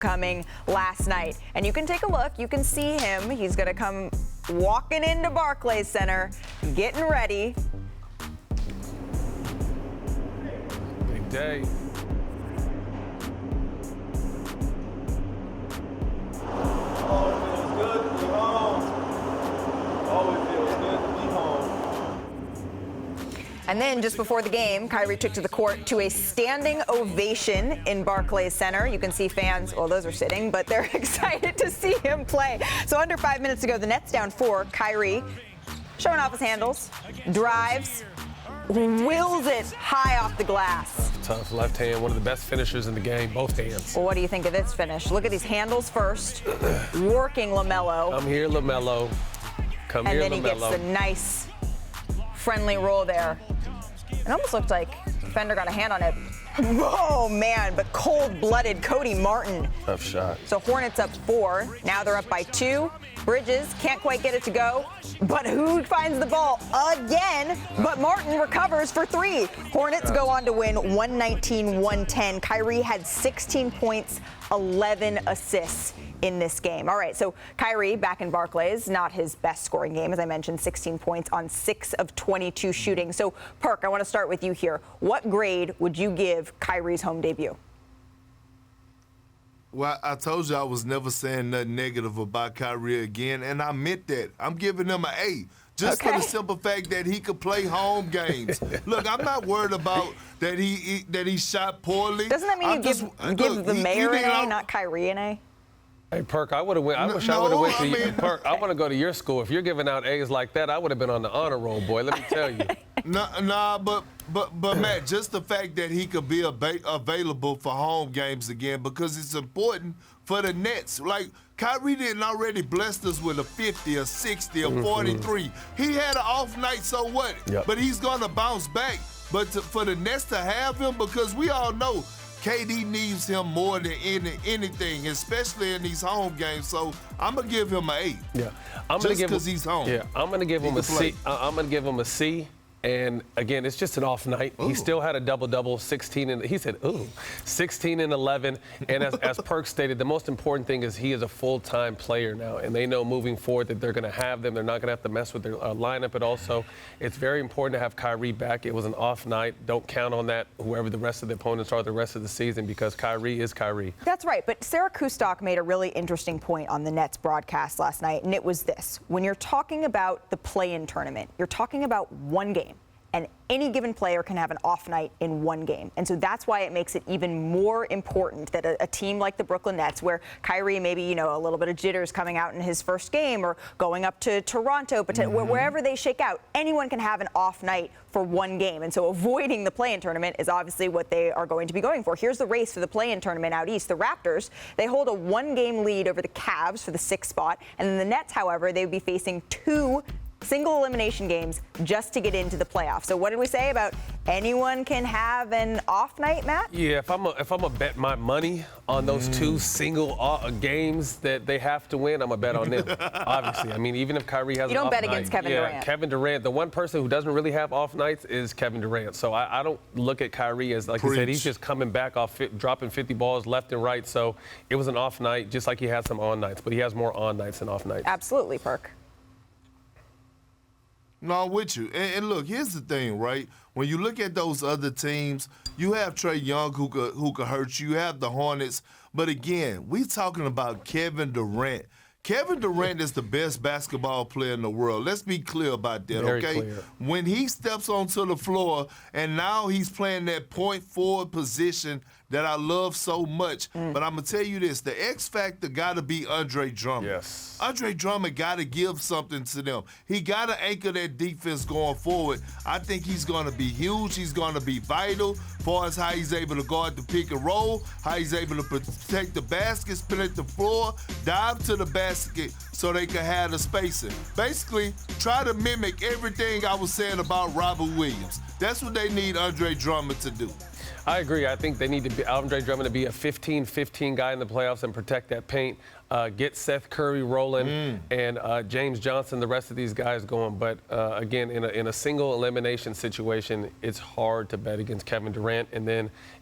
coming last night. And you can take a look. You can see him. He's going to come walking into Barclays Center, getting ready. Big day. And then just before the game, Kyrie took to the court to a standing ovation in Barclays Center. You can see fans, well, those are sitting, but they're excited to see him play. So under 5 minutes to go, the Nets down 4. Kyrie showing off his handles, drives, wills it high off the glass. Tough left hand, one of the best finishers in the game, both hands. Well, what do you think of this finish? Look at these handles first, working LaMelo. I'm here, LaMelo. Come here, LaMelo. And then he gets the nice, friendly roll there. It almost looked like Fender got a hand on it. Oh, man, but cold-blooded Cody Martin. Tough shot. So Hornets up 4. Now they're up by 2. Bridges can't quite get it to go. But who finds the ball again? But Martin recovers for 3. Hornets go on to win 119-110. Kyrie had 16 points, 11 assists in this game. All right, so Kyrie back in Barclays, not his best scoring game. As I mentioned, 16 points on 6 of 22 shooting. So, Perk, I want to start with you here. What grade would you give Kyrie's home debut? Well, I told you I was never saying nothing negative about Kyrie again, and I meant that. I'm giving him an A. Just for the simple fact that he could play home games. Look, I'm not worried about that he shot poorly. Doesn't that mean give the mayor an A, not Kyrie an A? Hey, Perk, I wish I would have went to you. Perk, I want to go to your school. If you're giving out A's like that, I would have been on the honor roll, boy. Let me tell you. But Matt, just the fact that he could be available for home games again, because it's important for the Nets. Like, Kyrie didn't already blessed us with a 50, a 60, a 43. He had an off night, so what? Yep. But he's going to bounce back. But for the Nets to have him, because we all know KD needs him more than anything, especially in these home games. So I'm gonna give him an 8. Yeah, just because he's home. Yeah, I'm gonna give him a C. I'm gonna give him a C. And again, it's just an off night. Ooh. He still had a double-double, 16 and he said, 16 and 11. And as Perk stated, the most important thing is he is a full-time player now, and they know moving forward that they're going to have them. They're not going to have to mess with their lineup. But also, it's very important to have Kyrie back. It was an off night. Don't count on that, whoever the rest of the opponents are the rest of the season, because Kyrie is Kyrie. That's right. But Sarah Kustok made a really interesting point on the Nets broadcast last night, and it was this. When you're talking about the play-in tournament, you're talking about one game. And any given player can have an off night in one game. And so that's why it makes it even more important that a team like the Brooklyn Nets, where Kyrie maybe, a little bit of jitters coming out in his first game or going up to Toronto, wherever they shake out, anyone can have an off night for one game. And so avoiding the play-in tournament is obviously what they are going to be going for. Here's the race for the play-in tournament out east. The Raptors, they hold a 1-game lead over the Cavs for the 6th spot. And then the Nets, however, they would be facing 2 single elimination games just to get into the playoffs. So what did we say about anyone can have an off night, Matt? Yeah, if I'm a bet my money on those 2 single games that they have to win, I'm gonna bet on them. Obviously, I mean, even if Kyrie has you an off don't bet night, against Kevin Durant. Kevin Durant. The one person who doesn't really have off nights is Kevin Durant. So I don't look at Kyrie as, like you said, he's just coming back off dropping 50 balls left and right. So it was an off night, just like he had some on nights, but he has more on nights than off nights. Absolutely, Perk. No, I'm with you. And look, here's the thing, right? When you look at those other teams, you have Trae Young who could hurt you. You have the Hornets. But again, we're talking about Kevin Durant. Kevin Durant is the best basketball player in the world. Let's be clear about that, Very okay? clear. When he steps onto the floor and now he's playing that point forward position that I love so much. But I'm going to tell you this, the X factor got to be Andre Drummond. Yes. Andre Drummond got to give something to them. He got to anchor that defense going forward. I think he's going to be huge. He's going to be vital as far as how he's able to guard the pick and roll, how he's able to protect the basket, spin at the floor, dive to the basket so they can have the spacing. Basically, try to mimic everything I was saying about Robert Williams. That's what they need Andre Drummond to do. I agree. I think they need to be Andre Drummond to be a 15-15 guy in the playoffs and protect that paint. Get Seth Curry rolling and James Johnson, the rest of these guys going. But again, in a single elimination situation, it's hard to bet against Kevin Durant.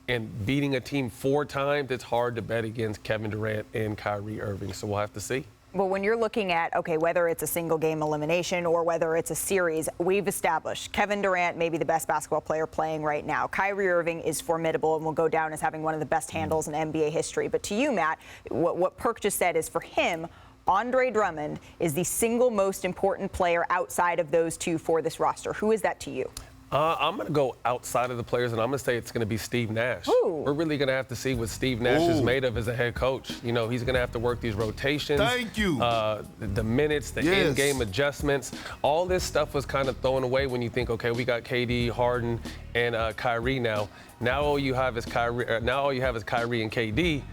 And beating a team 4 times, it's hard to bet against Kevin Durant and Kyrie Irving. So we'll have to see. Well, when you're looking at, okay, whether it's a single game elimination or whether it's a series, we've established Kevin Durant may be the best basketball player playing right now. Kyrie Irving is formidable and will go down as having one of the best handles in NBA history. But to you, Matt, what Perk just said is for him, Andre Drummond is the single most important player outside of those two for this roster. Who is that to you? I'm going to go outside of the players, and I'm going to say it's going to be Steve Nash. Ooh. We're really going to have to see what Steve Nash is made of as a head coach. You know, he's going to have to work these rotations. Thank you. The minutes, the in-game adjustments. All this stuff was kind of thrown away when you think, okay, we got KD, Harden, and Kyrie now. Now all you have is Kyrie and KD.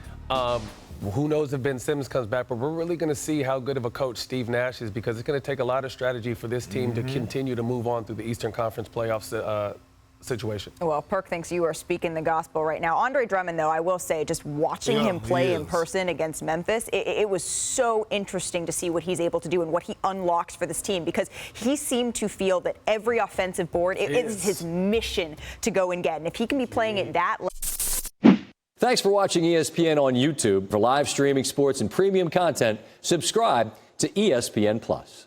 Who knows if Ben Simmons comes back, but we're really going to see how good of a coach Steve Nash is because it's going to take a lot of strategy for this team to continue to move on through the Eastern Conference playoffs situation. Well, Perk thinks you are speaking the gospel right now. Andre Drummond, though, I will say, just watching him play in person against Memphis, it was so interesting to see what he's able to do and what he unlocks for this team because he seemed to feel that every offensive board, it is his mission to go and get. And if he can be playing at that level. Thanks for watching ESPN on YouTube. For live streaming sports and premium content, subscribe to ESPN+.